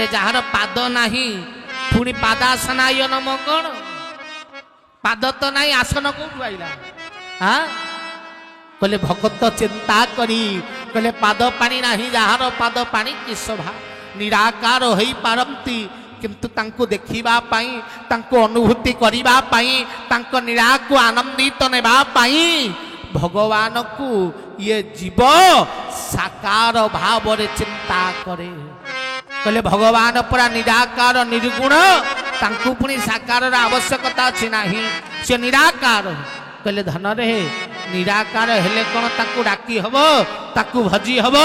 କହିଲେ ଯାହାର ପାଦ ନାହିଁ ପୁଣି ପାଦାସନାୟ ନମ କଣ? ପାଦ ତ ନାହିଁ ଆସନ କୋଉଠୁ ଆଇଲା? କହିଲେ ଭଗତ ଚିନ୍ତା କରି କହିଲେ ପାଦ ପାଣି ନାହିଁ ଯାହାର ପାଦ ପାଣି କି ଶୋଭା। ନିରାକାର ହୋଇପାରନ୍ତି କିନ୍ତୁ ତାଙ୍କୁ ଦେଖିବା ପାଇଁ, ତାଙ୍କୁ ଅନୁଭୂତି କରିବା ପାଇଁ, ତାଙ୍କ ନୀଳାକୁ ଆନନ୍ଦିତ ନେବା ପାଇଁ ଭଗବାନକୁ ଇଏ ଜୀବ ସାକାର ଭାବରେ ଚିନ୍ତା କରେ। କହିଲେ ଭଗବାନ ପୁରା ନିରାକାର ନିର୍ଗୁଣ, ତାଙ୍କୁ ପୁଣି ସାକାରର ଆବଶ୍ୟକତା ଅଛି ନାହିଁ, ସେ ନିରାକାର। କହିଲେ ଧନରେ ନିରାକାର ହେଲେ କଣ ତାକୁ ଡାକି ହବ, ତାକୁ ଭଜି ହବ?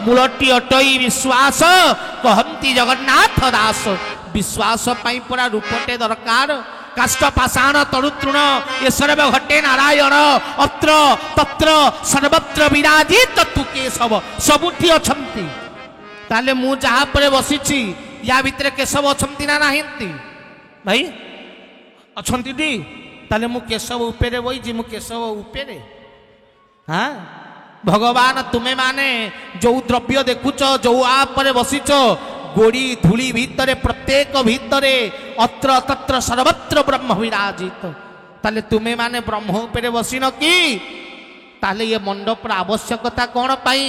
ମୂଳଟି ଅଟଇ ବିଶ୍ୱାସ କହନ୍ତି ଜଗନ୍ନାଥ ଦାସ। ବିଶ୍ୱାସ ପାଇଁ ପୁରା ରୂପଟେ ଦରକାର। କାଷ୍ଟ ପାଷାଣ ତରୁତୃଣ ଏ ସର୍ବ ଘଟେ ନାରାୟଣ, ଅତ୍ର ତତ୍ର ସର୍ବତ୍ର ବିରାଜିତ ତୁ କେଶବ। ସବୁଠି ଅଛନ୍ତି। ତାହେଲେ ମୁଁ ଯାହା ପରେ ବସିଛି ୟା ଭିତରେ କେଶବ ଅଛନ୍ତି ନା ନାହାନ୍ତି? ଭାଇ ଅଛନ୍ତି ଟି? ତାହେଲେ ମୁଁ କେଶବ ଉପରେ ବଇଛି, ମୁଁ କେଶବ ଉପରେ। ଭଗବାନ ତୁମେ ମାନେ ଯୋଉ ଦ୍ରବ୍ୟ ଦେଖୁଛ, ଯୋଉ ଆପରେ ବସିଛ, ଗୋଡ଼ି ଧୂଳି ଭିତରେ ପ୍ରତ୍ୟେକ ଭିତରେ ଅତ୍ର ତତ୍ର ସର୍ବତ୍ର ବ୍ରହ୍ମ ବିରାଜିତ। ତାହେଲେ ତୁମେ ମାନେ ବ୍ରହ୍ମ ଉପରେ ବସିନ କି? ତାହେଲେ ଏ ମଣ୍ଡପର ଆବଶ୍ୟକତା କଣ ପାଇଁ?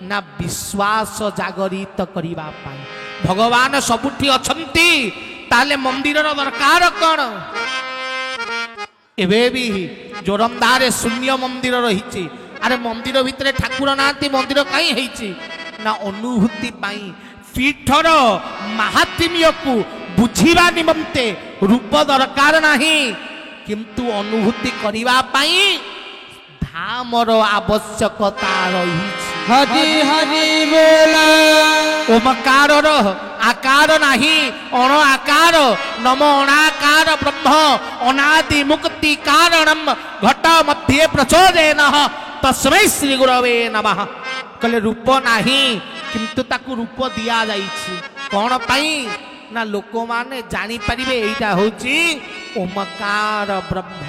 ନା ବିଶ୍ୱାସ ଜାଗରିତ କରିବା ପାଇଁ। ଭଗବାନ ସବୁଠି ଅଛନ୍ତି, ତାହେଲେ ମନ୍ଦିରର ଦରକାର କଣ? ଏବେ ବି ଜୋରନ୍ଦାରେ ଶୂନ୍ୟ ମନ୍ଦିର ରହିଛି। ଆରେ ମନ୍ଦିର ଭିତରେ ଠାକୁର ନାହାନ୍ତି, ମନ୍ଦିର କାହିଁ ହେଇଛି? ନା ଅନୁଭୂତି ପାଇଁ। ପୀଠର ମାହାତ୍ମ୍ୟକୁ ବୁଝିବା ନିମନ୍ତେ ରୂପ ଦରକାର ନାହିଁ, କିନ୍ତୁ ଅନୁଭୂତି କରିବା ପାଇଁ ଧାମର ଆବଶ୍ୟକତା ରହିଛି। ହରି ହରି ବୋଲ। ଓମକାରର ଆକାର ନାହିଁ, ଅଣ ଆକାର। ନମ ଅଣାକାର ବ୍ରହ୍ମ ଅନାଦି ମୁକ୍ତି କାରଣମ୍ ଘଟ ମଧ୍ୟେ ପ୍ରଚୋଦୟେନଃ ତସ୍ମୈ ଶ୍ରୀ ଗୁରବେ ନମଃ। କହିଲେ ରୂପ ନାହିଁ କିନ୍ତୁ ତାକୁ ରୂପ ଦିଆଯାଇଛି। କଣ ପାଇଁ? ନା ଲୋକମାନେ ଜାଣିପାରିବେ ଏଇଟା ହଉଛି ଓମକାର ବ୍ରହ୍ମ।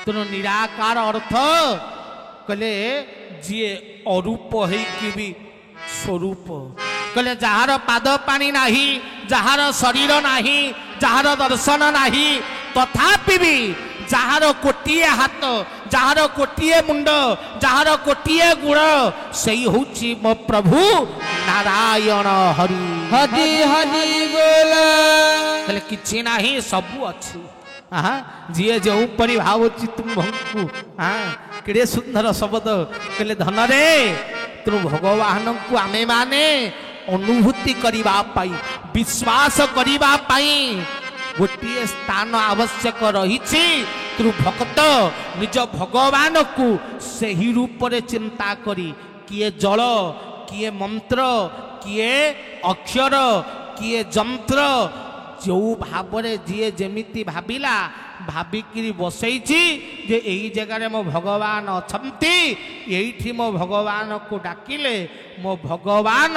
ତେଣୁ ନିରାକାର ଅର୍ଥ କହିଲେ ଯିଏ ଅରୂପ ହେଇକି ବି ସ୍ୱରୂପ। କହିଲେ ଯାହାର ପାଦ ପାଣି ନାହିଁ, ଯାହାର ଶରୀର ନାହିଁ, ଯାହାର ଦର୍ଶନ ନାହିଁ, ତଥାପି ବି ଯାହାର କୋଟିଏ ହାତ, ଯାହାର କୋଟିଏ ମୁଣ୍ଡ, ଯାହାର କୋଟିଏ ଗୁଣ, ସେଇ ହଉଛି ମୋ ପ୍ରଭୁ ନାରାୟଣ ହରି। ହରି ହରି ବୋଲ। କହିଲେ କିଛି ନାହିଁ ସବୁ ଅଛି। ଯିଏ ଯେଉଁପରି ଭାବୁଛି ତୁମକୁ। କେଡ଼େ ସୁନ୍ଦର ଶବ୍ଦ। କହିଲେ ଧନରେ ତେଣୁ ଭଗବାନଙ୍କୁ ଆମେ ମାନେ ଅନୁଭୂତି କରିବା ପାଇଁ, ବିଶ୍ୱାସ କରିବା ପାଇଁ ଗୋଟିଏ ସ୍ଥାନ ଆବଶ୍ୟକ ରହିଛି। ତେଣୁ ଭକ୍ତ ନିଜ ଭଗବାନକୁ ସେହି ରୂପରେ ଚିନ୍ତା କରି, କିଏ ଜଳ, କିଏ ମନ୍ତ୍ର, କିଏ ଅକ୍ଷର, କିଏ ଯନ୍ତ୍ର, ଯେଉଁ ଭାବରେ ଯିଏ ଯେମିତି ଭାବିଲା, ଭାବିକିରି ବସେଇଛି ଯେ ଏଇ ଜାଗାରେ ମୋ ଭଗବାନ ଅଛନ୍ତି, ଏଇଠି ମୋ ଭଗବାନକୁ ଡାକିଲେ ମୋ ଭଗବାନ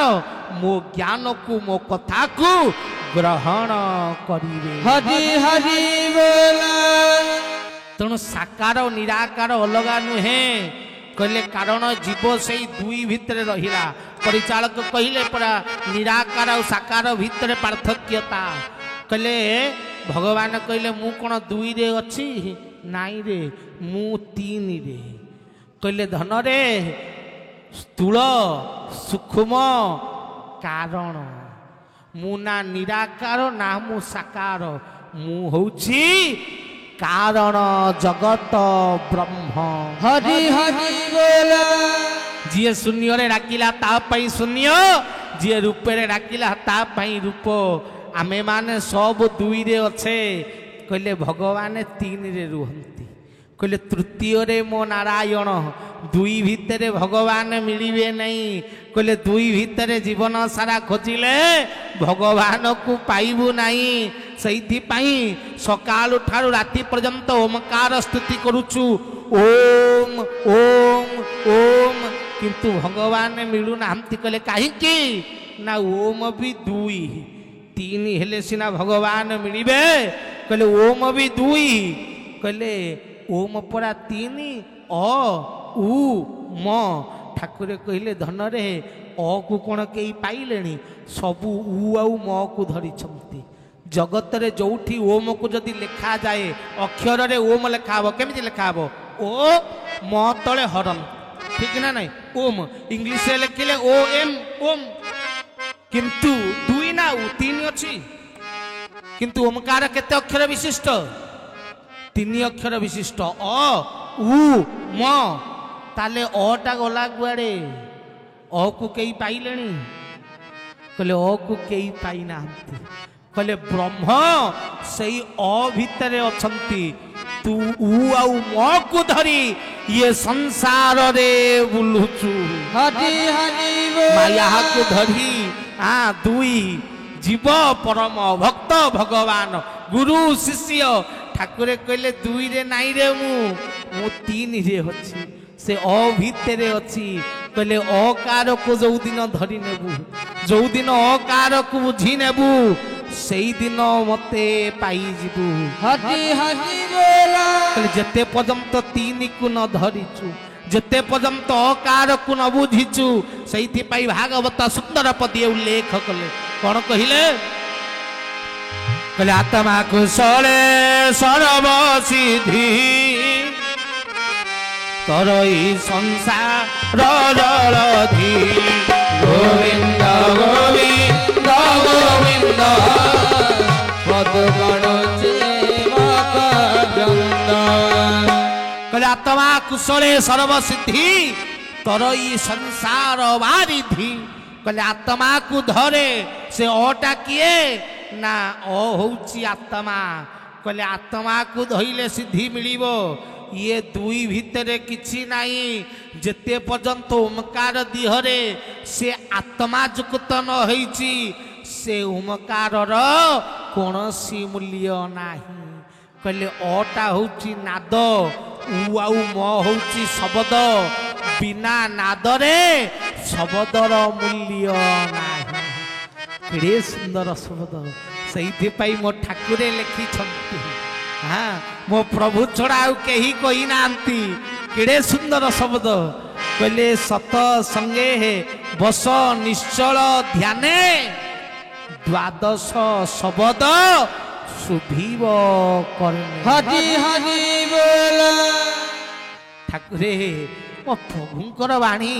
ମୋ ଜ୍ଞାନକୁ, ମୋ କଥାକୁ ଗ୍ରହଣ କରିବେ। ହରି ହରି ବୋଲ। ତେଣୁ ସାକାର ଓ ନିରାକାର ଅଲଗା ନୁହେଁ। କହିଲେ କାରଣ ଜୀବ ସେଇ ଦୁଇ ଭିତରେ ରହିଲା। ପରିଚାଳକ କହିଲେ ପରା ନିରାକାର ଆଉ ସାକାର ଭିତରେ ପାର୍ଥକ୍ୟତା। କହିଲେ ଭଗବାନ କହିଲେ ମୁଁ କଣ ଦୁଇରେ ଅଛି? ନାଇଁ ରେ, ମୁଁ ତିନିରେ। କହିଲେ ଧନରେ ସ୍ଥୂଳ ସୂକ୍ଷ୍ମ କାରଣ। ମୁଁ ନା ନିରାକାର ନା ମୁଁ ସାକାର, ମୁଁ ହଉଛି କାରଣ ଜଗତ ବ୍ରହ୍ମ। ହରି ହରି ବୋଲ। ଯିଏ ଶୂନ୍ୟରେ ଡାକିଲା ତା ପାଇଁ ଶୂନ୍ୟ, ଯିଏ ରୂପରେ ଡାକିଲା ତା ପାଇଁ ରୂପ। ଆମେ ମାନେ ସବୁ ଦୁଇରେ ଅଛେ। କହିଲେ ଭଗବାନ ତିନିରେ ରୁହନ୍ତି। କହିଲେ ତୃତୀୟରେ ମୋ ନାରାୟଣ। ଦୁଇ ଭିତରେ ଭଗବାନ ମିଳିବେ ନାହିଁ। କହିଲେ ଦୁଇ ଭିତରେ ଜୀବନ ସାରା ଖୋଜିଲେ ଭଗବାନକୁ ପାଇବୁ ନାହିଁ। ସେଇଥିପାଇଁ ସକାଳୁ ଠାରୁ ରାତି ପର୍ଯ୍ୟନ୍ତ ଓମକାର ସ୍ତୁତି କରୁଛୁ, ଓମ୍ ଓମ୍ ଓମ୍, କିନ୍ତୁ ଭଗବାନ ମିଳୁନାହାନ୍ତି। କହିଲେ କାହିଁକି? ନା ଓମ୍ ବି ଦୁଇ, ତିନି ହେଲେ ସିନା ଭଗବାନ ମିଳିବେ। କହିଲେ ଓମ୍ ବି ଦୁଇ। କହିଲେ ଓମ୍ ପରା ତିନି, ଅ ଉ ମ। ଠାକୁର କହିଲେ ଧନରେ अ को कौन कई पाइले सबू उ आउ म को धरी जगत रे जोठी ओम को जदि लिखा जाए अक्षर रे ओम लिखा हम केमिति लिखा हम ओ म तले हरन ठीक ना नहीं ओम इंग्लिश रे लिखिले ओ एम ओम किंतु दुई ना तीन अच्छी किंतु ओमकार केते अक्षर विशिष्ट तीन अक्षर विशिष्ट अ उ म ताले अ टा गला गुआड़े अ को कई पाइलेनी कहले अ को कई पाई ना कहले ब्रह्म सही अ भितरे अछंती तू उ आउ म को धरी ये संसार रे बुलुचु हरि हरि बोला माया को धरी दुई जीव परम भक्त भगवान गुरु शिष्य ठाकुर कहले दुई रे नाई रे मु तीन रे अच्छी से अ भितरे अच्छी कहले अकार को जो दिन धरी नेबू जो दिन अकार को बुझी नेबू से दिन मते पाई जीवु हरि हरि बोला कहले जेते पर्यंत तीन को न धरिचु जेते पर्यंत अकार को न बुझीचु सही भागवत सुंदर पदे उल्लेख कले कौन कहले कहले आत्मा कुशले सर्व सिद्धि तरई संसार जलधि गोविंद गोविंद गोविंद पदगण सेवक वृंद कहले आत्मा कुशले सर्व सिद्धि तरई संसार वारिधि कहले आत्मा को धरे से अटा किए ना अ होउची आत्मा कहले आत्मा को धइले सिद्धि मिलिबो ये दुई भितरे किछि नाही जेते पर्यंत ओमकार दिहरे से आत्मा जुक्त न होइची से ओमकार रो कोनसी मूल्य नाही कहले अटा होउची नाद उ आउ म होउची शब्द बिना नादरे शब्दर मूल्य नाही केड़े सुंदर शब्द से मो ठाकुरे लिखी हाँ मो प्रभु छड़ा कही कही ना केड़े सुंदर शब्द कहले सत संगे बस निश्चल ध्याने द्वादश शब्द शुभिव करने हरि हरि बोला ठाकुरे मो प्रभुंकर वाणी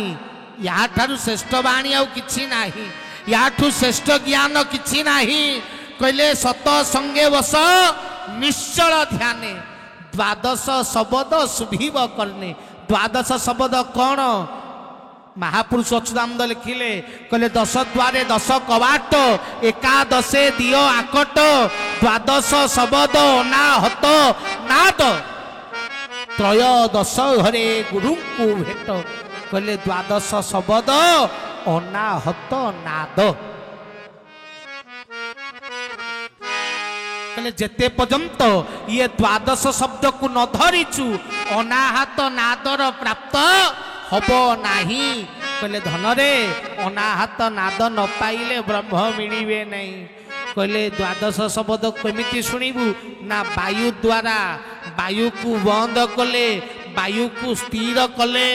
या ठारू श्रेष्ठ वाणी आउ किछि नाही याठू श्रेष्ठ ज्ञान किछि नाही कहले सत संगे बस निश्चल ध्याने द्वादश शब्द शुभिव करने द्वादश शब्द कौन महापुरुष अच्युतानंद लिखिले कहले 10 द्वारे 10 कवाट एकादशे दियो आकट द्वादश शब्द अनाहत नाद त्रयोदश घरे गुरु को भेट कहले द्वादश शब्द अनाहत नाद कहले जेते पर्यंत ये द्वादश शब्द को न धरिचु अनाहत नादर प्राप्त हब नाही कहले धनरे अनाहत नाद न पाइले ब्रह्म मिलिबे नहीं कहले द्वादश शब्द केमिति सुनिबु ना वायु द्वारा वायु को बंद कले वायु को स्थिर कले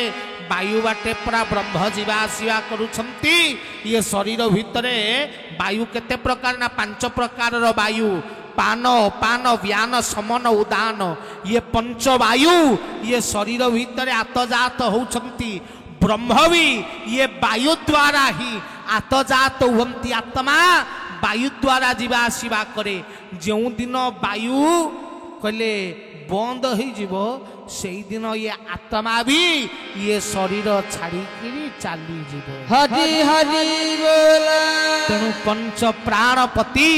वायु बाटे पूरा ब्रह्म जीवा आसवा करुछंती ये शरीर भितरे वायु केते प्रकार ना 5 प्रकार वायु पान पान व्यान समन उदान ये पंच वायु ये शरीर भितर आतजात होउछंती ब्रह्म भी ये वायु द्वारा ही आतजात हुंती आत्मा वायु द्वारा जीवा आसवा करे जो दिन वायु कहले बंद हो जीवो से दिन ये आत्मा भी ये शरीर छाड़ी चली जीव हरि हरि बोला तेणु पंच प्राणपति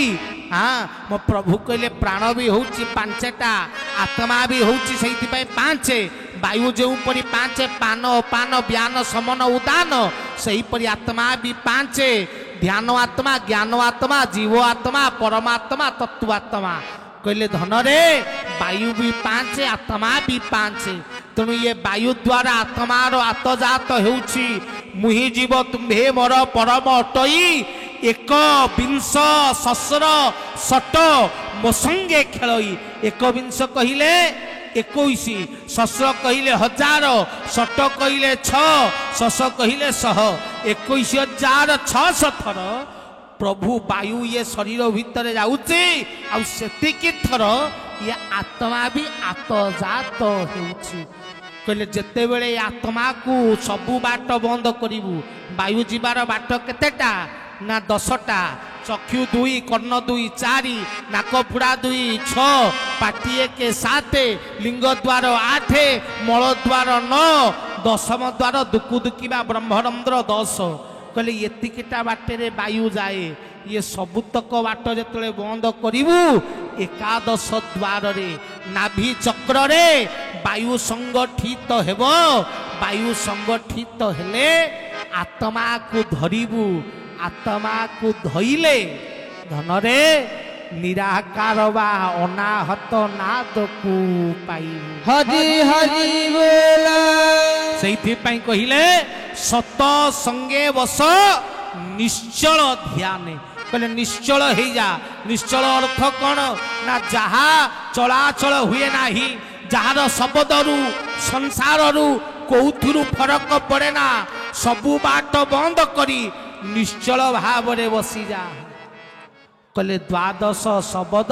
हाँ मो प्रभु कहले प्राण भी होउची 5टा आत्मा भी होउची सेति पय 5 वायु जो परी 5 पान पान व्यान समन उदान सही परी आत्मा भी 5 ध्यान आत्मा ज्ञान आत्मा जीव आत्मा परमात्मा तत्वात्मा कहले धनरे वायु भी 5 आत्मा भी 5 तेणु ये वायु द्वारा आत्मार आतजात होउची मुहि जीव तुम्भे मोर परम अटई एक विंश सहस्र शट मो संगे खेलई एक विंश कहले 21 ଶଶ କହିଲେ 1000 ଶଟ କହିଲେ 6 ଶଶ କହିଲେ 100 21,600 ଥର ପ୍ରଭୁ ବାୟୁ ଇଏ ଶରୀର ଭିତରେ ଯାଉଛି ଆଉ ସେତିକି ଥର ଇଏ ଆତ୍ମା ବି ଆତଜାତ ହେଉଛି। କହିଲେ ଯେତେବେଳେ ଆତ୍ମାକୁ ସବୁ ବାଟ ବନ୍ଦ କରିବୁ ବାୟୁ ଯିବାର ବାଟ କେତେଟା ନା 10ଟା ଚକ୍ଷୁ 2 କର୍ଣ୍ଣ 2 4 ନାକ ପୁଡ଼ା 2 6 ପାଟି 1 7 ଲିଙ୍ଗ ଦ୍ୱାର 8 ମଳ ଦ୍ୱାର 9 ଦଶମ ଦ୍ୱାର ଦୁକୁ ଦୁକିବା ବ୍ରହ୍ମରନ୍ଧ୍ର 10 କହିଲେ ଏତିକିଟା ବାଟରେ ବାୟୁ ଯାଏ ଇଏ ସବୁତକ ବାଟ ଯେତେବେଳେ ବନ୍ଦ କରିବୁ 11 ଦ୍ୱାରରେ ନାଭି ଚକ୍ରରେ ବାୟୁ ସଂଗଠିତ ହେବ। ବାୟୁ ସଂଗଠିତ ହେଲେ ଆତ୍ମାକୁ ଧରିବୁ ଆତ୍ମାକୁ ଧଇଲେ ଧନରେ ନିରାକାର ବା ଅନାହତ ନାଦକୁ ପାଇବୁ। ହରି ହରି ବୋଲ ସେଇଥିପାଇଁ କହିଲେ ସତ ସଙ୍ଗେ ବସ ନିଶ୍ଚଳ ଧ୍ୟାନ କହିଲେ ନିଶ୍ଚଳ ହେଇଯା। ନିଶ୍ଚଳ ଅର୍ଥ କ'ଣ ନା ଯାହା ଚଳାଚଳ ହୁଏ ନାହିଁ ଯାହାର ଶବଦରୁ ସଂସାରରୁ କୋଉଥିରୁ ଫରକ ପଡ଼େ ନା ସବୁ ବାଟ ବନ୍ଦ କରି ନିଶ୍ଚଳ ଭାବରେ ବସିଯା। କହିଲେ 12 ଶବଦ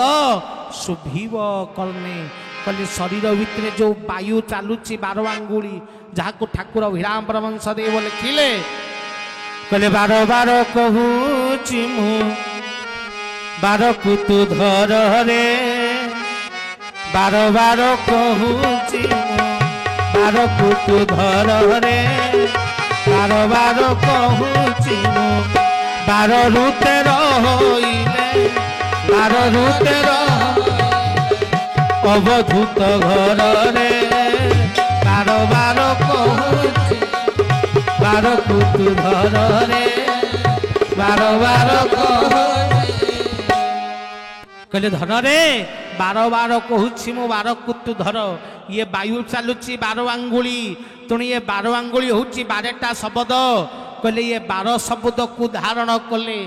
ଶୁଭିବ କର୍ଣ୍ଣେ କହିଲେ ଶରୀର ଭିତରେ ଯୋଉ ବାୟୁ ଚାଲୁଛି 12 ଆଙ୍ଗୁଳି ଯାହାକୁ ଠାକୁର ବିରାମ ପରମହଂସ ଦେବ ଲେଖିଲେ କହିଲେ 12 କହୁଛି ମୁଁ 12କୁ ତୁ ଧରରେ 12 କହୁଛି ମୁଁ 12କୁ ତୁ ଧରରେ 12 କହୁଛି ମୁଁ 12 ରୁ 13 ହୋଇଲେ 12 ରୁ 13 ଅବଧୂତ ଘରରେ 12 କହୁଛି 12କୁ ତୁ ଧରରେ 12 କହିଲେ ଧନରେ 12 କହୁଛି ମୁଁ 12କୁ ତୁ ଧର ଇଏ ବାୟୁ ଚାଲୁଛି 12 ଆଙ୍ଗୁଳି ତେଣୁ ଇଏ 12 ଆଙ୍ଗୁଳି ହଉଛି 12ଟା ଶବଦ କହିଲେ ଇଏ 12 ଶବଦକୁ ଧାରଣ କଲେ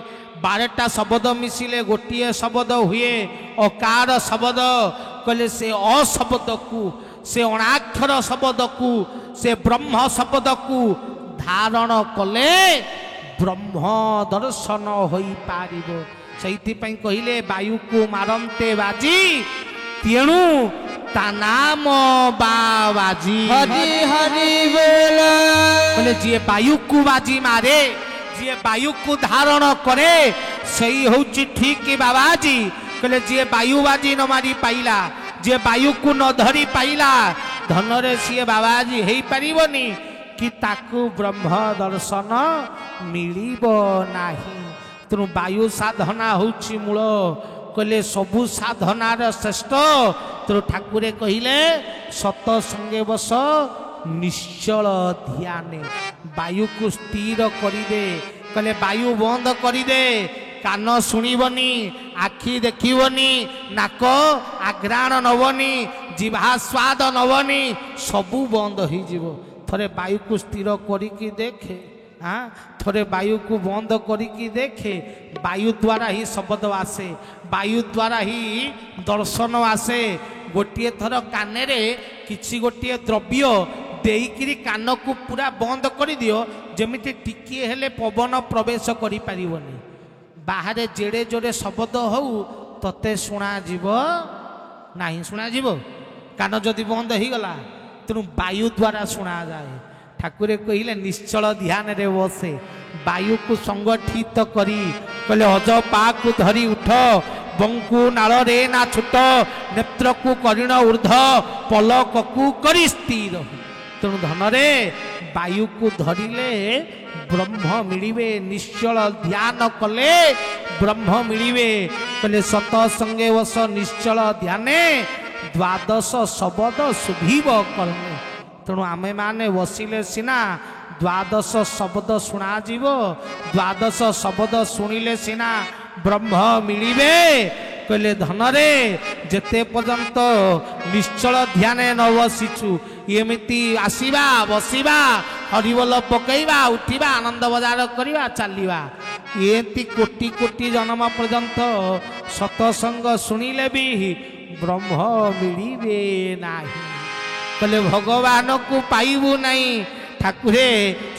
12ଟା ଶବଦ ମିଶିଲେ ଗୋଟିଏ ଶବଦ ହୁଏ ଅକାର ଶବଦ କହିଲେ ସେ ଅଶବଦକୁ ସେ ଅଣାକ୍ଷର ଶବଦକୁ ସେ ବ୍ରହ୍ମ ଶବଦକୁ ଧାରଣ କଲେ ବ୍ରହ୍ମ ଦର୍ଶନ ହୋଇପାରିବ। ସେଇଥିପାଇଁ କହିଲେ ବାୟୁକୁ ମାରନ୍ତେ ବାଜି ତେଣୁ ତା ନାମ ବାଜି। ହରି ହରି ବୋଲ କହିଲେ ଯିଏ ବାୟୁକୁ ବାଜି ମାରେ ଯିଏ ବାୟୁକୁ ଧାରଣ କରେ ସେଇ ହଉଛି ଠିକ ବାବାଜୀ। କହିଲେ ଯିଏ ବାୟୁ ବାଜି ନ ମାରି ପାଇଲା ଯିଏ ବାୟୁକୁ ନ ଧରି ପାଇଲା ଧନରେ ସିଏ ବାବାଜୀ ହେଇପାରିବନି କି ତାକୁ ବ୍ରହ୍ମ ଦର୍ଶନ ମିଳିବ ନାହିଁ। ତେଣୁ ବାୟୁ ସାଧନା ହଉଛି ମୂଳ କହିଲେ ସବୁ ସାଧନାର ଶ୍ରେଷ୍ଠ। ତେଣୁ ଠାକୁରେ କହିଲେ ସତ ସଙ୍ଗେ ବସ ନିଶ୍ଚଳ ଧ୍ୟାନ ବାୟୁକୁ ସ୍ଥିର କରିଦେ କହିଲେ ବାୟୁ ବନ୍ଦ କରିଦେ କାନ ଶୁଣିବନି ଆଖି ଦେଖିବନି ନାକ ଆଘ୍ରାଣ ନବନି ଜିଭା ସ୍ୱାଦ ନବନି ସବୁ ବନ୍ଦ ହେଇଯିବ। ଥରେ ବାୟୁକୁ ସ୍ଥିର କରିକି ଦେଖେ ଥରେ ବାୟୁକୁ ବନ୍ଦ କରିକି ଦେଖେ ବାୟୁ ଦ୍ୱାରା ହିଁ ଶବ୍ଦ ଆସେ ବାୟୁ ଦ୍ୱାରା ହିଁ ଦର୍ଶନ ଆସେ। ଗୋଟିଏ ଥର କାନରେ କିଛି ଗୋଟିଏ ଦ୍ରବ୍ୟ ଦେଇକିରି କାନକୁ ପୁରା ବନ୍ଦ କରିଦିଅ ଯେମିତି ଟିକିଏ ହେଲେ ପବନ ପ୍ରବେଶ କରିପାରିବନି। ବାହାରେ ଯେଡ଼େ ଜୋରେ ଶବ୍ଦ ହଉ ତତେ ଶୁଣାଯିବ ନାହିଁ ଶୁଣାଯିବ କାନ ଯଦି ବନ୍ଦ ହେଇଗଲା ତେଣୁ ବାୟୁ ଦ୍ୱାରା ଶୁଣାଯାଏ। ଠାକୁରେ କହିଲେ ନିଶ୍ଚଳ ଧ୍ୟାନରେ ବସେ ବାୟୁକୁ ସଂଗଠିତ କରି କହିଲେ ଅଜ ପାକୁ ଧରି ଉଠ ବଙ୍କୁ ନାଳରେ ନା ଛୁଟ ନେତ୍ରକୁ କରିଣ ଉର୍ଦ୍ଧ ପଲକକୁ କରି ସ୍ଥିର। ତେଣୁ ଧନରେ ବାୟୁକୁ ଧରିଲେ ବ୍ରହ୍ମ ମିଳିବେ ନିଶ୍ଚଳ ଧ୍ୟାନ କଲେ ବ୍ରହ୍ମ ମିଳିବେ। କହିଲେ ସତ ସଙ୍ଗେ ବସ ନିଶ୍ଚଳ ଧ୍ୟାନେ 12 ଶବଦ ଶୁଭିବ କର୍ଣ୍ଣେ। ତେଣୁ ଆମେମାନେ ବସିଲେ ସିନା 12 ଶବଦ ଶୁଣାଯିବ 12 ଶବଦ ଶୁଣିଲେ ସିନା ବ୍ରହ୍ମ ମିଳିବେ। କହିଲେ ଧନରେ ଯେତେ ପର୍ଯ୍ୟନ୍ତ ନିଶ୍ଚଳ ଧ୍ୟାନ ନ ବସିଛୁ ଏମିତି ଆସିବା ବସିବା ହରିବୋଲ ପକେଇବା ଉଠିବା ଆନନ୍ଦ ବଜାର କରିବା ଚାଲିବା ଏମିତି କୋଟି କୋଟି ଜନ୍ମ ପର୍ଯ୍ୟନ୍ତ ସତସଙ୍ଗ ଶୁଣିଲେ ବି ବ୍ରହ୍ମ ମିଳିବେ ନାହିଁ। କହିଲେ ଭଗବାନ କୁ ପାଇବୁ ନାହିଁ। ଠାକୁରେ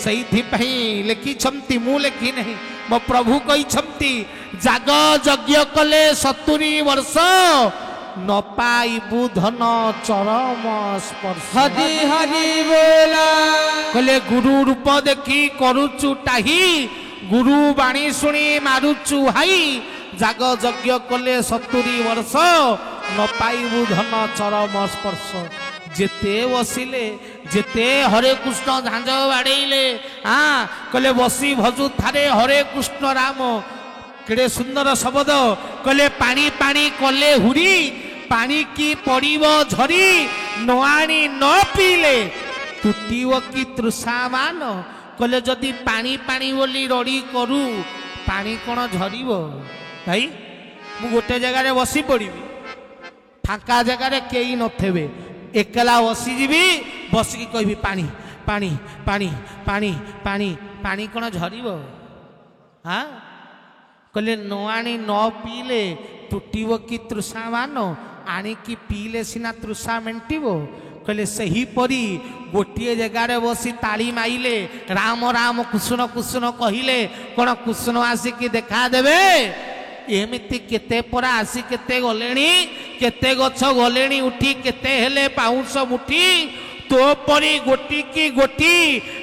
ସେଇଥିପାଇଁ ଲେଖିଛନ୍ତି, ମୁଁ ଲେଖି ନାହିଁ, ମୋ ପ୍ରଭୁ କହିଛନ୍ତି ଯାଗ ଯଜ୍ଞ କଲେ 70 ବର୍ଷ ନ ପାଇବୁ ଧନ ଚରମ ସ୍ପର୍ଶ। ହରି ହରି ବୋଲା କହିଲେ ଗୁରୁ ରୂପ ଦେଖି କରୁଛୁ ଟାହି, ଗୁରୁ ବାଣୀ ଶୁଣି ମାରୁଛୁ ହାଇ, ଯାଗ ଯଜ୍ଞ କଲେ 70 ବର୍ଷ ନ ପାଇବୁ ଧନ ଚରମ ସ୍ପର୍ଶ। ଯେତେ ବସିଲେ ଯେତେ ହରେ କୃଷ୍ଣ ଝାଞ୍ଜ ବାଡ଼େଇଲେ, କହିଲେ ବସି ଭଜୁ ଥାରେ ହରେ କୃଷ୍ଣ ରାମ। କେଡ଼େ ସୁନ୍ଦର ଶବ୍ଦ। କହିଲେ ପାଣି ପାଣି କଲେ ହୁରି, ପାଣି କି ପଡ଼ିବ ଝରି, ନ ଆଣି ନ ପିଇଲେ ତୁଟିବ କି ତୃଷା ମାନ। କହିଲେ ଯଦି ପାଣି ପାଣି ବୋଲି ରଡ଼ି କରୁ, ପାଣି କ'ଣ ଝରିବ? ଭାଇ ମୁଁ ଗୋଟେ ଜାଗାରେ ବସି ପଡ଼ିବି, ଫାଙ୍କା ଜାଗାରେ କେହି ନଥିବେ, ଏକଲା ବସିଯିବି, ବସିକି କହିବି ପାଣି ପାଣି ପାଣି ପାଣି ପାଣି, ପାଣି କ'ଣ ଝରିବ? କହିଲେ ନ ଆଣି ନ ପିଇଲେ ତୁଟିବ କି ତୃଷା ମାନ, ଆଣିକି ପିଇଲେ ସିନା ତୃଷା ମେଣ୍ଟିବ। କହିଲେ ସେହିପରି ଗୋଟିଏ ଜାଗାରେ ବସି ତାଳି ମାଇଲେ, ରାମ ରାମ କୁସୁନ କୁସୁନ କହିଲେ, କ'ଣ କୁସୁନ ଆସିକି ଦେଖାଦେବେ? ଏମିତି କେତେ ପରା ଆସି କେତେ ଗଲେଣି, କେତେ ଗଛ ଗଲେଣି ଉଠି, କେତେ ହେଲେ ପାଉଁଶ ମୁଠି, ତୋ ପରି ଗୋଟି କି ଗୋଟି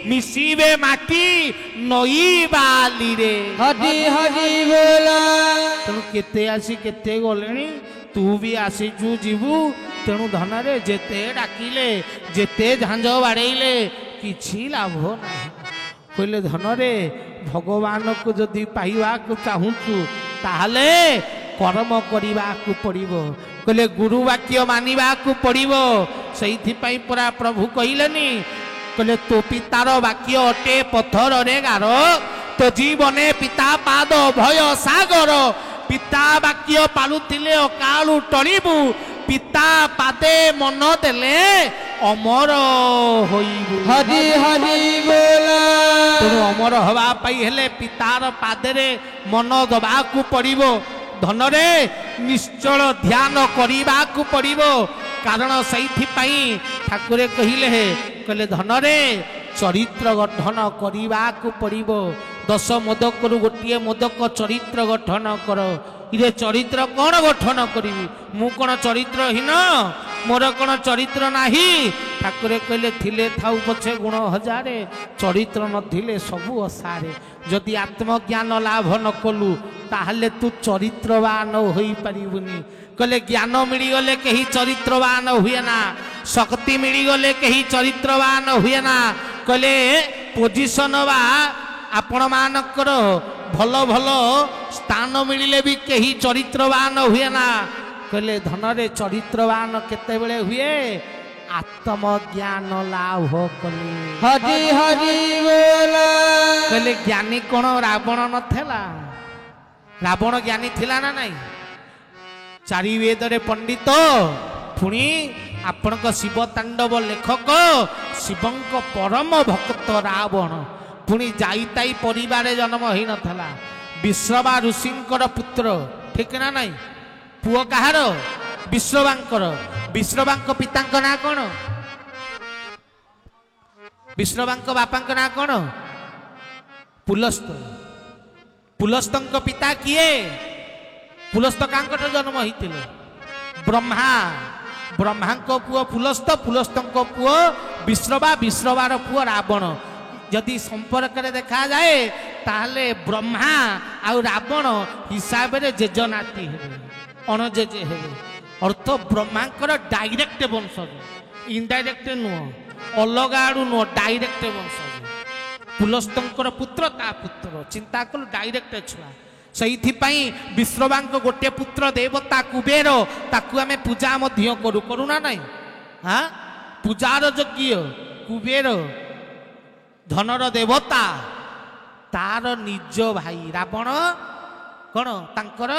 ମିଶିବେ ମାଟି ନଈ ବାଲିରେ। ହରି ହରି ବୋଲା ତେଣୁ କେତେ ଆସି କେତେ ଗଲେଣି, ତୁ ବି ଆସିଛୁ ଯିବୁ। ତେଣୁ ଧନରେ ଯେତେ ଡାକିଲେ ଯେତେ ଝାଞ୍ଜ ବାଡ଼େଇଲେ କିଛି ଲାଭ ନାହିଁ। କହିଲେ ଧନରେ ଭଗବାନକୁ ଯଦି ପାଇବାକୁ ଚାହୁଁଛୁ ତାହେଲେ କର୍ମ କରିବାକୁ ପଡ଼ିବ। କହିଲେ ଗୁରୁ ବାକ୍ୟ ମାନିବାକୁ ପଡ଼ିବ। ସେଇଥିପାଇଁ ପରା ପ୍ରଭୁ କହିଲେନି, କହିଲେ ତୋ ପିତାର ବାକ୍ୟ ଅଟେ ପଥରରେ ଗାର, ତୋ ଜୀବନେ ପିତା ପାଦ ଭୟ ସାଗର। ପିତା ବାକ୍ୟ ପାଳୁଥିଲେ ଅକାଳୁ ଟଳିବୁ, ପିତା ପାଦେ ମନ ଦେଲେ ଅମର ହୋଇବୁ। ହରି ହରି ବୋଲା ତେଣୁ ଅମର ହେବା ପାଇଁ ହେଲେ ପିତାର ପାଦରେ ମନ ଦେବାକୁ ପଡ଼ିବ। ଧନରେ ନିଶ୍ଚଳ ଧ୍ୟାନ କରିବାକୁ ପଡ଼ିବ। କାରଣ ସେଇଥିପାଇଁ ଠାକୁରେ କହିଲେ ଧନରେ ଚରିତ୍ର ଗଠନ କରିବାକୁ ପଡ଼ିବ। 10 ମୋଦକରୁ ଗୋଟିଏ ମୋଦକ ଚରିତ୍ର ଗଠନ କର। ଇରେ ଚରିତ୍ର କ'ଣ ଗଠନ କରିବି? ମୁଁ କ'ଣ ଚରିତ୍ରହୀନ? ମୋର କ'ଣ ଚରିତ୍ର ନାହିଁ? ଠାକୁରେ କହିଲେ ଥିଲେ ଥାଉ ପଛେ ଗୁଣ ହଜାରେ, ଚରିତ୍ର ନଥିଲେ ସବୁ ଅସାରେ। ଯଦି ଆତ୍ମଜ୍ଞାନ ଲାଭ ନ କଲୁ ତାହେଲେ ତୁ ଚରିତ୍ରବାନ ହୋଇପାରିବୁନି। କହିଲେ ଜ୍ଞାନ ମିଳିଗଲେ କେହି ଚରିତ୍ରବାନ ହୁଏ ନା, ଶକ୍ତି ମିଳିଗଲେ କେହି ଚରିତ୍ରବାନ ହୁଏ ନା। କହିଲେ ପୋଜିସନ ବା ଆପଣମାନଙ୍କର ଭଲ ଭଲ ସ୍ଥାନ ମିଳିଲେ ବି କେହି ଚରିତ୍ରବାନ ହୁଏ ନା। କହିଲେ ଧନରେ ଚରିତ୍ରବାନ କେତେବେଳେ ହୁଏ? ଆତ୍ମଜ୍ଞାନ ଲାଭ କଲେ। ହରି ହରି ବୋଲା କହିଲେ ଜ୍ଞାନୀ କ'ଣ ରାବଣ ନଥିଲା? ରାବଣ ଜ୍ଞାନୀ ଥିଲା ନା ନାଇଁ? 4 ବେଦରେ ପଣ୍ଡିତ, ପୁଣି ଆପଣଙ୍କ ଶିବ ତାଣ୍ଡବ ଲେଖକ, ଶିବଙ୍କ ପରମ ଭକ୍ତ ରାବଣ, ପୁଣି ଯାଇତାଇ ପରିବାରରେ ଜନ୍ମ ହେଇନଥିଲା, ବିଶ୍ରବା ଋଷିଙ୍କର ପୁତ୍ର, ଠିକ ନା ନାଇଁ? ପୁଅ କାହାର? ବିଶ୍ରବାଙ୍କର। ବିଶ୍ରବାଙ୍କ ପିତାଙ୍କ ନାଁ କ'ଣ? ବିଶ୍ରବାଙ୍କ ବାପାଙ୍କ ନାଁ କ'ଣ? ପୁଲସ୍ତ। ପୁଲସ୍ତଙ୍କ ପିତା କିଏ? ପୁଲସ୍ତ କାଙ୍କଠାରୁ ଜନ୍ମ ହେଇଥିଲେ? ବ୍ରହ୍ମା। ବ୍ରହ୍ମାଙ୍କ ପୁଅ ପୁଲସ୍ତ, ପୁଲସ୍ତଙ୍କ ପୁଅ ବିଶ୍ରବା, ବିଶ୍ରବାର ପୁଅ ରାବଣ। ଯଦି ସମ୍ପର୍କରେ ଦେଖାଯାଏ ତାହେଲେ ବ୍ରହ୍ମା ଆଉ ରାବଣ ହିସାବରେ ଜେଜ ନାତି ହେବେ, ଅଣଜେଜେ ହେବେ। ଅର୍ଥ ବ୍ରହ୍ମାଙ୍କର ଡାଇରେକ୍ଟ ବଂଶଜ, ଇନଡାଇରେକ୍ଟ ନୁହଁ, ଅଲଗା ଆଡୁ ନୁହଁ, ଡାଇରେକ୍ଟ ବଂଶଜ। ପୁଲସ୍ତଙ୍କର ପୁତ୍ର ତା ପୁତ୍ର, ଚିନ୍ତା କଲୁ, ଡାଇରେକ୍ଟ ଛୁଆ। ସେଇଥିପାଇଁ ବିଶ୍ରବାଙ୍କ ଗୋଟେ ପୁତ୍ର ଦେବତା କୁବେର, ତାକୁ ଆମେ ପୂଜା ମଧ୍ୟ କରୁନା ନାଇଁ? ପୂଜାର ଯୋଗ୍ୟ କୁବେର, ଧନର ଦେବତା, ତାର ନିଜ ଭାଇ ରାବଣ କ'ଣ? ତାଙ୍କର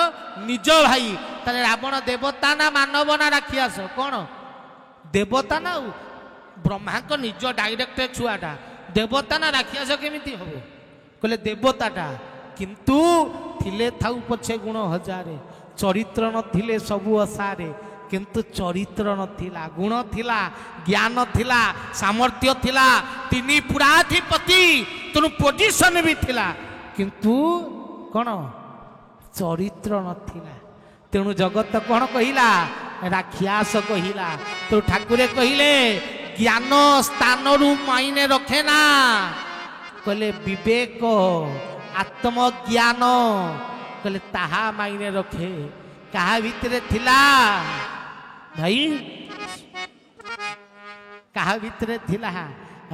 ନିଜ ଭାଇ। ତାହେଲେ ରାବଣ ଦେବତା ନା ମାନବ ନା ରାକ୍ଷସ? କ'ଣ ଦେବତା ନା? ବ୍ରହ୍ମାଙ୍କ ନିଜ ଡାଇରେକ୍ଟ ଛୁଆଟା ଦେବତା ନା ରାକ୍ଷସ କେମିତି ହବ? କହିଲେ ଦେବତାଟା। କିନ୍ତୁ ଥିଲେ ଥାଉ ପଛେ ଗୁଣ ହଜାରେ, ଚରିତ୍ର ନଥିଲେ ସବୁ ଅସାରେ। किंतु चरित्र नथिला, गुण थिला, ज्ञान थिला, सामर्थ्य थिला, तिनी पुराधिपति तेणु पोजिशन भी थिला, किंतु कौन चरित्र नथिला। तेणु जगत कौन कहिला राक्षस कहिला। तो ठाकुरे कहिले ज्ञान स्थान रु मायने रखे ना, कहले विवेक आत्मज्ञान कहले ताहा मायने रखे। कहा भितरे थिला भाई, कहा भितरे थिला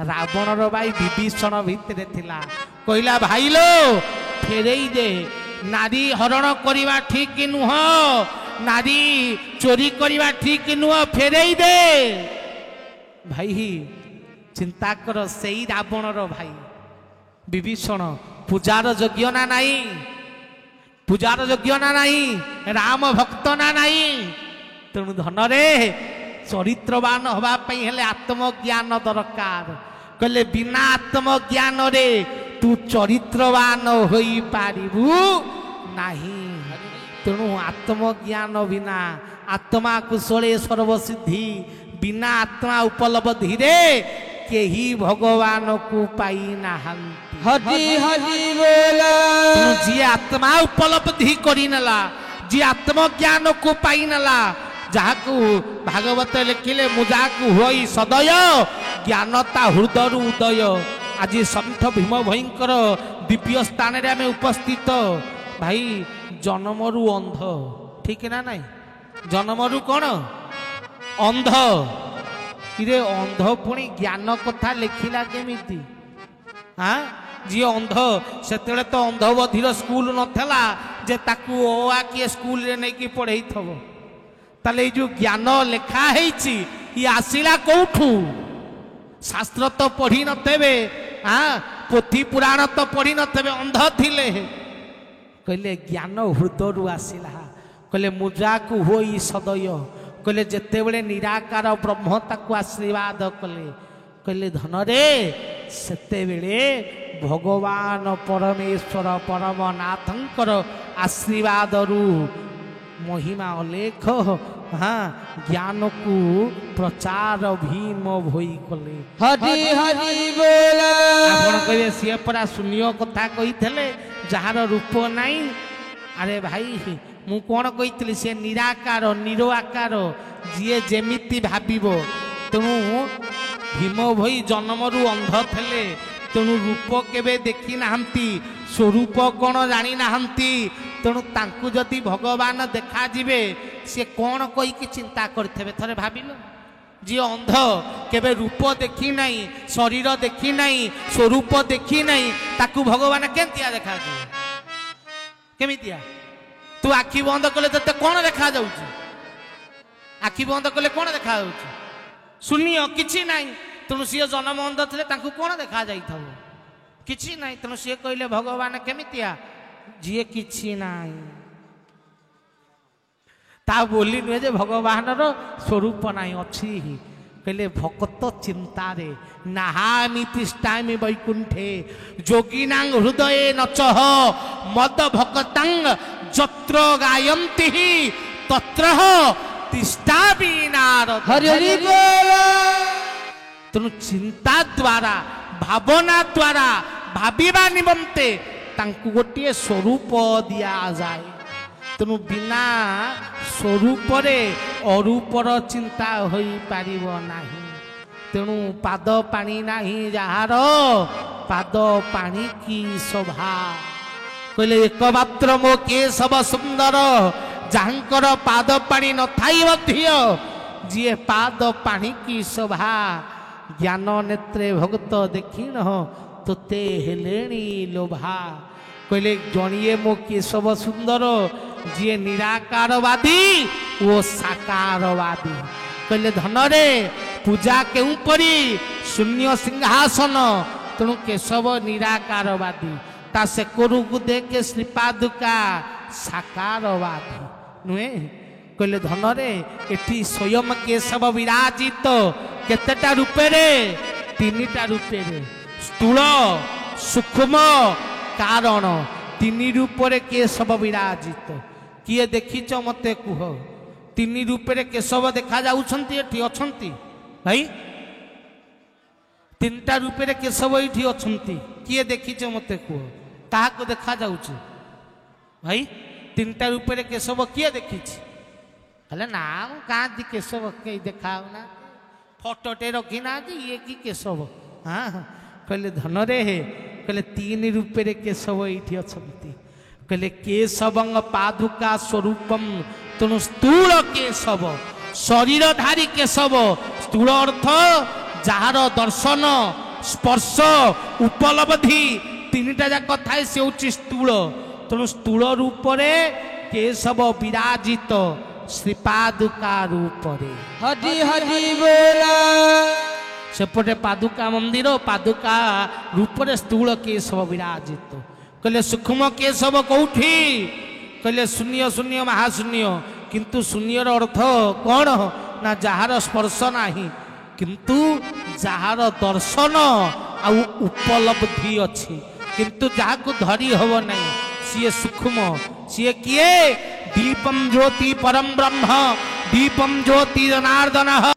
रावण रो भाई विभीषण भितरे थिला। कहला भाई लो फेरई दे, नारी हरण करिवा ठीक नुह, नारी चोरी करिवा ठीक नुह, फेरई दे। भाई चिंता कर, सेई रावण रो भाई विभीषण पूजार योग्य ना नहीं, पूजार योग्य ना नहीं, राम भक्त ना नहीं। तेणु धन रे चरित्रवान हवा पई हेले आत्मज्ञान दरकार। कहले बिना आत्मज्ञान रे तू चरित्रवान होई पारिबु नाही। तेणु आत्मज्ञान बिना, आत्मा कुशले सर्वसिद्धि, बिना आत्मा उपलब्धि रे केही भगवान को पाई नाहंती। हरि हरि बोला। जी आत्मा उपलब्धि करी नला, जी आत्मज्ञान को पाई नला, जहाकू भागवत लिखिले मुजाकू होई सदय, ज्ञानता हृदय उदय। आज सन्थ भीम भयंकर दिव्य स्थान रे आमे उपस्थित। भाई जन्मरु अंध, ठीक ना नहीं, जन्मरु कौन अंध। इरे अंध पुणी ज्ञान कथा लिखिला केमिति? हाँ जी अंध सेतेले तो अंधबधिर स्कूल नथला जे ताकू ओ आ किए स्कूल रे नै कि पढ़ै थबो। ताले जो ज्ञान लेखा हेछि ये आसिला कोठू? शास्त्र तो पढ़ी नथेबे, हाँ पोथी पुराण तो पढ़ी नथेबे, अंध थिले। कहले ज्ञान हृदयरु आसिला। कहले मुजाकू होई सदय। कहले जेते बेले निराकार ब्रह्म ताकू आशीर्वाद कले। कहले धन रे सेते बेले भगवान परमेश्वर परमनाथंकर आशीर्वाद रु महिमा अलेख, हाँ ज्ञान को प्रचार भीम भई कले। हरि हरि बोला। आपण कहे सी परा शून्य कथा कही जार रूप नहीं। अरे भाई मु कौन कही से निराकार निरो आकार, जी जेमिति भाविबो। तेणु भीम भई जन्मरु अंध थे, तेणु रूप केबे देखी नाहंती, स्वरूप कौन जानी नाहंती। तेणु तांकु जदि भगवान देखा जिवे से कौन कही कि चिंता करथे? थरे भाबिलो, जी अंध केबे रूप देखी नहीं, शरीर देखी नहीं, स्वरूप देखी नहीं, ताकू भगवान केंतिया देखा जिवे? केमितिया? तू आखि बंद कले ते कौन देखा जाउची? आखि बंद कले कौन देखा जाउची? शून्य, किछि नहीं। तेणु सी जन्म अंध थे, तांकू कौन देखा जाई थबो? किछि नहीं। तेणु सी कहले भगवान केमितिया? जी किछि नहीं। ता बोली नुहे जे भगवान रो स्वरूप नहीं अछि। कहले भक्त चिंतारे नाहामि तिष्ठामि वैकुंठे, जोगिनां हृदये नचह मद भक्तांग जत्र गायन्ति तत्र तिष्ठामि नारद। हरि हरि बोला। तेणु चिंता द्वारा, भावना द्वारा, भाविबा निमंते तांकु गोटे स्वरूप दिया जाए। तेणु बिना स्वरूप रे अरूपर चिंता होई पारिब नाही। तेणु पाद पानी नाही जहार, पाद पानी की शोभा। कहले एकमात्र मो केशव सुंदर, जहांकर पाद पानी न थाई मध्य, जी पाद पानी की शोभा। ज्ञान नेत्रे भक्त देखिन तोते हेलेणी लोभा। कहले जणिए मो केशव सुंदर, जी निराकारवादी वो साकारवादी। कहले धन रे पूजा केउ करी? शून्य सिंहासन। तेणु केशव निराकारवादी, ता से कोरु को देखे श्रीपादुका साकारवादी नुहे। कहले धन रे एठी स्वयं केशव विराजित केतेटा रूपे रे? तीनिटा रूपे रे। स्थूल सूक्ष्म कारण तीन रूप रे केशव विराजित। किए देखिच मते कुह? ତିନି ରୂପରେ କେଶବ ଦେଖା ଯାଉଛନ୍ତି ଏଠି ଅଛନ୍ତି ଭାଇ ତିନିଟା ରୂପରେ କେଶବ ଏଇଠି ଅଛନ୍ତି କିଏ ଦେଖିଛ ମତେ କୁହ କାହାକୁ ଦେଖା ଯାଉଛି ଭାଇ ତିନିଟା ରୂପରେ କେଶବ କିଏ ଦେଖିଛି ହେଲେ ନା ମୁଁ କାହାନ୍ତି କେଶବ କେହି ଦେଖାଉନା ଫଟୋଟେ ରଖିନାହାନ୍ତି ଇଏ କି କେଶବ ହଁ କହିଲେ ଧନରେ କହିଲେ ତିନି ରୂପରେ କେଶବ ଏଇଠି ଅଛନ୍ତି କହିଲେ କେଶବଙ୍ଗ ପାଦୁକା ସ୍ୱରୂପମ ତେଣୁ ସ୍ଥୂଳ କେଶବ ଶରୀରଧାରୀ କେଶବ ସ୍ଥୂଳ ଅର୍ଥ ଯାହାର ଦର୍ଶନ ସ୍ପର୍ଶ ଉପଲବ୍ଧି ତିନିଟା ଯାକ ଥାଏ ସେ ହେଉଛି ସ୍ଥୂଳ ତେଣୁ ସ୍ଥୂଳ ରୂପରେ କେଶବ ବିରାଜିତ ଶ୍ରୀପାଦୁକା ରୂପରେ ହରି ହରି ବୋଲା ସେପଟେ ପାଦୁକା ମନ୍ଦିର ପାଦୁକା ରୂପରେ ସ୍ଥୂଳ କେଶବ ବିରାଜିତ କହିଲେ ସୂକ୍ଷ୍ମ କେଶବ କୋଉଠି କହିଲେ ଶୂନ୍ୟ ଶୂନ୍ୟ ମହାଶୂନ୍ୟ କିନ୍ତୁ ଶୂନ୍ୟର ଅର୍ଥ କ'ଣ ନା ଯାହାର ସ୍ପର୍ଶ ନାହିଁ କିନ୍ତୁ ଯାହାର ଦର୍ଶନ ଆଉ ଉପଲବ୍ଧି ଅଛି କିନ୍ତୁ ଯାହାକୁ ଧରି ହବ ନାହିଁ ସିଏ ସୂକ୍ଷ୍ମ ସିଏ କିଏ ଦୀପಂ ଜ୍ୟୋତି ପରମ ବ୍ରହ୍ମ ଦୀପಂ ଜ୍ୟୋତି ଜନାର୍ଦ୍ଦନ